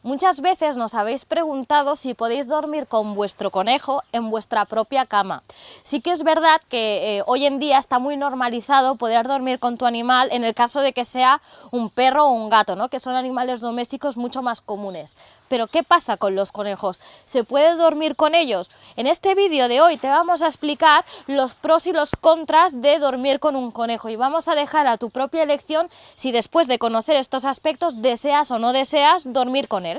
Muchas veces nos habéis preguntado si podéis dormir con vuestro conejo en vuestra propia cama. Sí que es verdad que hoy en día está muy normalizado poder dormir con tu animal en el caso de que sea un perro o un gato, ¿no? Que son animales domésticos mucho más comunes. Pero ¿qué pasa con los conejos? ¿Se puede dormir con ellos? En este vídeo de hoy te vamos a explicar los pros y los contras de dormir con un conejo y vamos a dejar a tu propia elección si después de conocer estos aspectos deseas o no deseas dormir con él.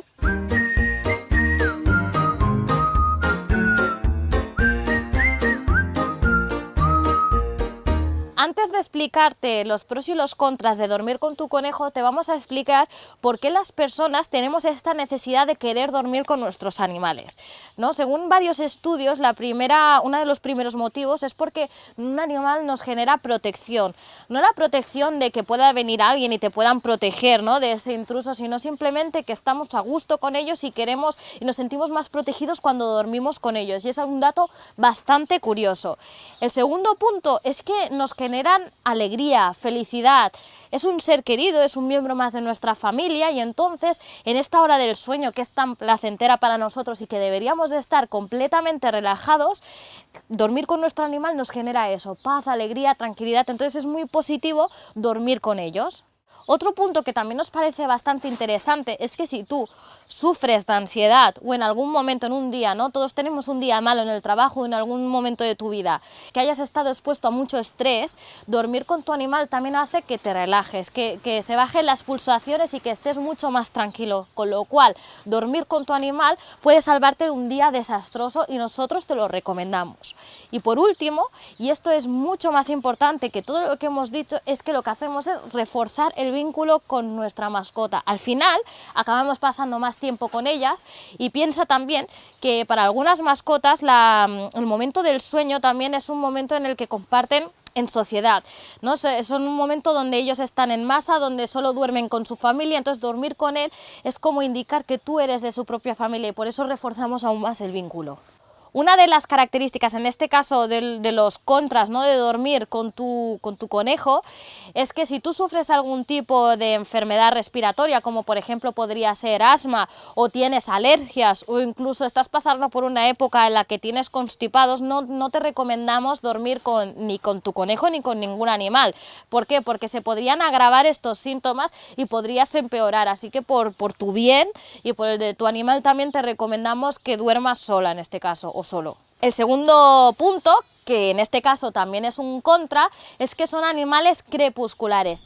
Antes de explicarte los pros y los contras de dormir con tu conejo, te vamos a explicar por qué las personas tenemos esta necesidad de querer dormir con nuestros animales, ¿no? Según varios estudios, uno de los primeros motivos es porque un animal nos genera protección. No la protección de que pueda venir alguien y te puedan proteger, ¿no?, de ese intruso, sino simplemente que estamos a gusto con ellos y queremos y nos sentimos más protegidos cuando dormimos con ellos. Y es un dato bastante curioso. El segundo punto es que nos generan alegría, felicidad. Es un ser querido, es un miembro más de nuestra familia y entonces en esta hora del sueño que es tan placentera para nosotros y que deberíamos de estar completamente relajados, dormir con nuestro animal nos genera eso, paz, alegría, tranquilidad. Entonces es muy positivo dormir con ellos. Otro punto que también nos parece bastante interesante es que si tú sufres de ansiedad o en algún momento en un día, ¿no?, todos tenemos un día malo en el trabajo o en algún momento de tu vida, que hayas estado expuesto a mucho estrés, dormir con tu animal también hace que te relajes, que se bajen las pulsaciones y que estés mucho más tranquilo, con lo cual dormir con tu animal puede salvarte de un día desastroso y nosotros te lo recomendamos. Y por último, y esto es mucho más importante que todo lo que hemos dicho, es que lo que hacemos es reforzar el vínculo con nuestra mascota. Al final acabamos pasando más tiempo con ellas y piensa también que para algunas mascotas el momento del sueño también es un momento en el que comparten en sociedad, ¿no? Son un momento donde ellos están en masa, donde solo duermen con su familia, entonces dormir con él es como indicar que tú eres de su propia familia y por eso reforzamos aún más el vínculo. Una de las características, en este caso de los contras, ¿no?, de dormir con tu conejo, es que si tú sufres algún tipo de enfermedad respiratoria, como por ejemplo podría ser asma, o tienes alergias, o incluso estás pasando por una época en la que tienes constipados, no te recomendamos dormir ni con tu conejo ni con ningún animal. ¿Por qué? Porque se podrían agravar estos síntomas y podrías empeorar, así que por tu bien y por el de tu animal también te recomendamos que duermas sola en este caso, o solo. El segundo punto, que en este caso también es un contra, es que son animales crepusculares.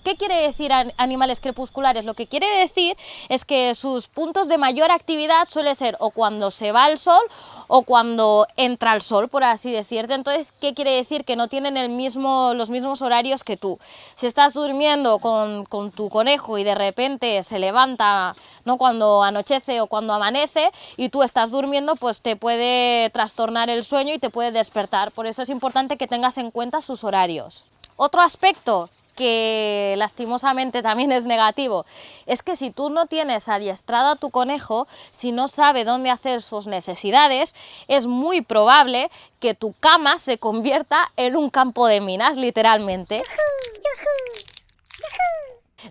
¿Qué quiere decir animales crepusculares? Lo que quiere decir es que sus puntos de mayor actividad suele ser o cuando se va el sol o cuando entra el sol, por así decirte. Entonces, ¿qué quiere decir? Que no tienen los mismos horarios que tú. Si estás durmiendo con tu conejo y de repente se levanta, ¿no?, cuando anochece o cuando amanece y tú estás durmiendo, pues te puede trastornar el sueño y te puede despertar. Por eso es importante que tengas en cuenta sus horarios. Otro aspecto que lastimosamente también es negativo, es que si tú no tienes adiestrado a tu conejo, si no sabe dónde hacer sus necesidades, es muy probable que tu cama se convierta en un campo de minas, literalmente.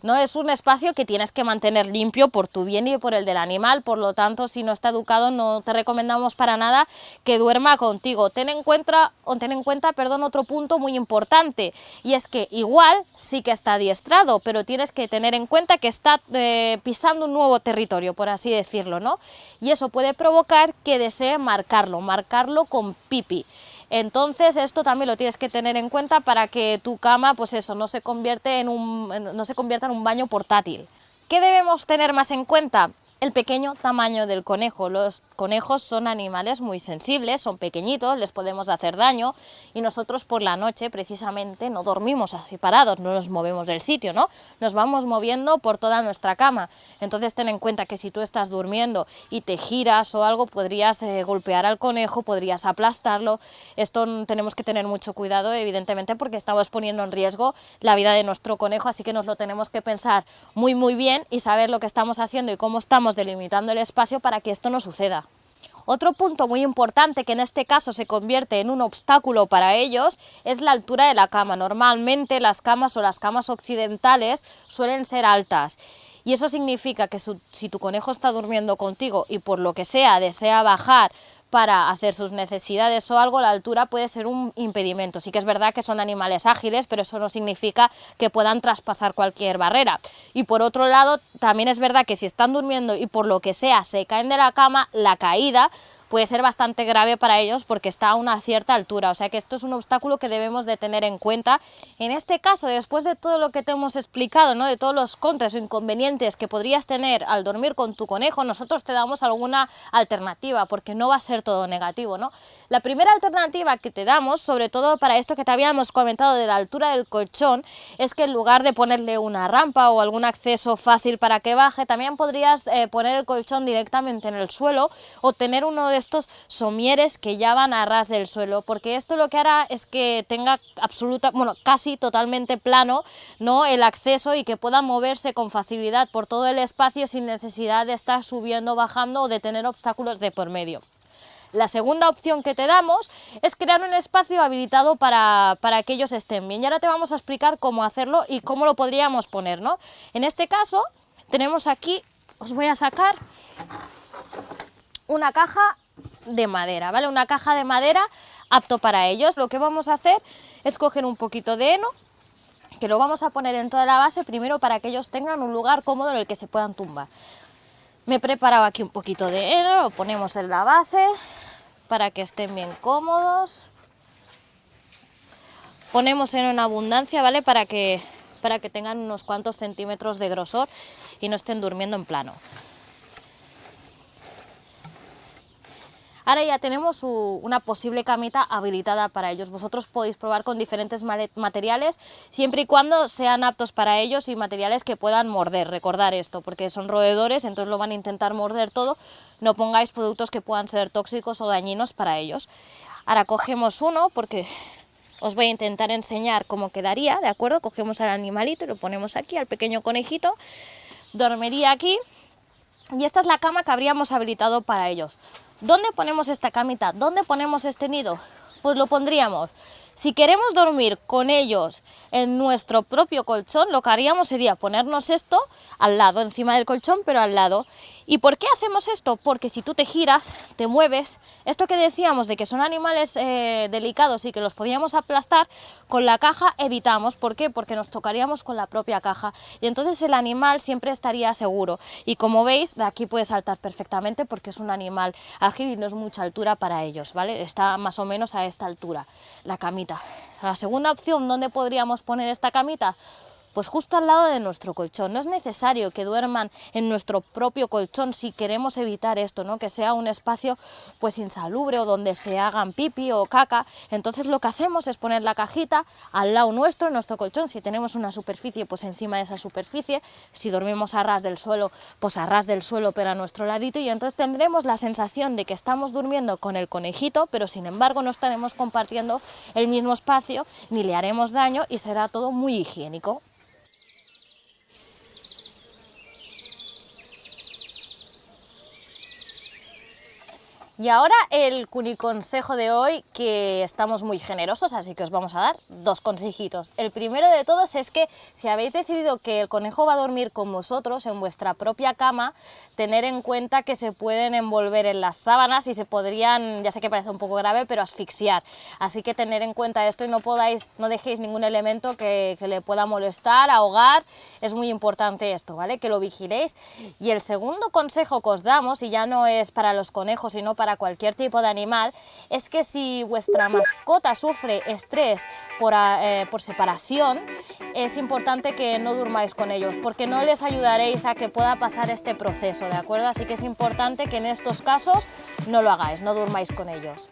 No es un espacio que tienes que mantener limpio por tu bien y por el del animal, por lo tanto, si no está educado, no te recomendamos para nada que duerma contigo. Ten en cuenta, otro punto muy importante, y es que igual sí que está adiestrado, pero tienes que tener en cuenta que está pisando un nuevo territorio, por así decirlo, ¿no? Y eso puede provocar que desee marcarlo con pipi. Entonces esto también lo tienes que tener en cuenta para que tu cama, pues eso, no se convierta en un baño portátil. ¿Qué debemos tener más en cuenta? El pequeño tamaño del conejo. Los conejos son animales muy sensibles, son pequeñitos, les podemos hacer daño y nosotros por la noche precisamente no dormimos así parados, no nos movemos del sitio, ¿no? Nos vamos moviendo por toda nuestra cama. Entonces ten en cuenta que si tú estás durmiendo y te giras o algo, podrías golpear al conejo, podrías aplastarlo. Esto tenemos que tener mucho cuidado, evidentemente, porque estamos poniendo en riesgo la vida de nuestro conejo, así que nos lo tenemos que pensar muy bien y saber lo que estamos haciendo y cómo estamos delimitando el espacio para que esto no suceda. Otro punto muy importante, que en este caso se convierte en un obstáculo para ellos, es la altura de la cama. Normalmente las camas o las camas occidentales suelen ser altas y eso significa que si tu conejo está durmiendo contigo y por lo que sea desea bajar para hacer sus necesidades o algo, la altura puede ser un impedimento. Sí que es verdad que son animales ágiles, pero eso no significa que puedan traspasar cualquier barrera. Y por otro lado, también es verdad que si están durmiendo y por lo que sea se caen de la cama, la caída puede ser bastante grave para ellos porque está a una cierta altura, o sea que esto es un obstáculo que debemos de tener en cuenta. En este caso, después de todo lo que te hemos explicado, ¿no?, de todos los contras o inconvenientes que podrías tener al dormir con tu conejo, nosotros te damos alguna alternativa, porque no va a ser todo negativo, ¿no? La primera alternativa que te damos, sobre todo para esto que te habíamos comentado de la altura del colchón, es que en lugar de ponerle una rampa o algún acceso fácil para que baje, también podrías poner el colchón directamente en el suelo o tener uno de estos somieres que ya van a ras del suelo, porque esto lo que hará es que tenga casi totalmente plano, ¿no?, el acceso y que pueda moverse con facilidad por todo el espacio sin necesidad de estar subiendo, bajando o de tener obstáculos de por medio. La segunda opción que te damos es crear un espacio habilitado para que ellos estén bien, y ahora te vamos a explicar cómo hacerlo y cómo lo podríamos poner, ¿no? En este caso tenemos aquí, os voy a sacar una caja de madera, ¿vale? Una caja de madera apto para ellos. Lo que vamos a hacer es coger un poquito de heno, que lo vamos a poner en toda la base, primero para que ellos tengan un lugar cómodo en el que se puedan tumbar. Me he preparado aquí un poquito de heno, lo ponemos en la base para que estén bien cómodos. Ponemos heno en abundancia, ¿vale? Para que tengan unos cuantos centímetros de grosor y no estén durmiendo en plano. Ahora ya tenemos una posible camita habilitada para ellos. Vosotros podéis probar con diferentes materiales, siempre y cuando sean aptos para ellos y materiales que puedan morder. Recordar esto, porque son roedores, entonces lo van a intentar morder todo. No pongáis productos que puedan ser tóxicos o dañinos para ellos. Ahora cogemos uno, porque os voy a intentar enseñar cómo quedaría, ¿de acuerdo? Cogemos al animalito y lo ponemos aquí, al pequeño conejito. Dormiría aquí y esta es la cama que habríamos habilitado para ellos. ¿Dónde ponemos esta camita? ¿Dónde ponemos este nido? Pues lo pondríamos, si queremos dormir con ellos en nuestro propio colchón, lo que haríamos sería ponernos esto al lado, encima del colchón, pero al lado. ¿Y por qué hacemos esto? Porque si tú te giras, te mueves, esto que decíamos de que son animales delicados y que los podíamos aplastar, con la caja evitamos. ¿Por qué? Porque nos chocaríamos con la propia caja y entonces el animal siempre estaría seguro. Y como veis, de aquí puede saltar perfectamente porque es un animal ágil y no es mucha altura para ellos, ¿vale? Está más o menos a esta altura, la camita. La segunda opción, ¿dónde podríamos poner esta camita? Pues justo al lado de nuestro colchón. No es necesario que duerman en nuestro propio colchón si queremos evitar esto, ¿no? Que sea un espacio pues insalubre o donde se hagan pipí o caca. Entonces lo que hacemos es poner la cajita al lado nuestro, en nuestro colchón. Si tenemos una superficie, pues encima de esa superficie. Si dormimos a ras del suelo, pues a ras del suelo, pero a nuestro ladito. Y entonces tendremos la sensación de que estamos durmiendo con el conejito, pero sin embargo no estaremos compartiendo el mismo espacio, ni le haremos daño y será todo muy higiénico. Y ahora el cuniconsejo de hoy, que estamos muy generosos, así que os vamos a dar 2 consejitos. El primero de todos es que si habéis decidido que el conejo va a dormir con vosotros en vuestra propia cama, tener en cuenta que se pueden envolver en las sábanas y se podrían, ya sé que parece un poco grave, pero asfixiar. Así que tener en cuenta esto y no dejéis ningún elemento que le pueda molestar, ahogar. Es muy importante esto, ¿vale? Que lo vigiléis. Y el segundo consejo que os damos, y ya no es para los conejos, sino para cualquier tipo de animal, es que si vuestra mascota sufre estrés por separación, es importante que no durmáis con ellos, porque no les ayudaréis a que pueda pasar este proceso, ¿de acuerdo? Así que es importante que en estos casos no lo hagáis, no durmáis con ellos.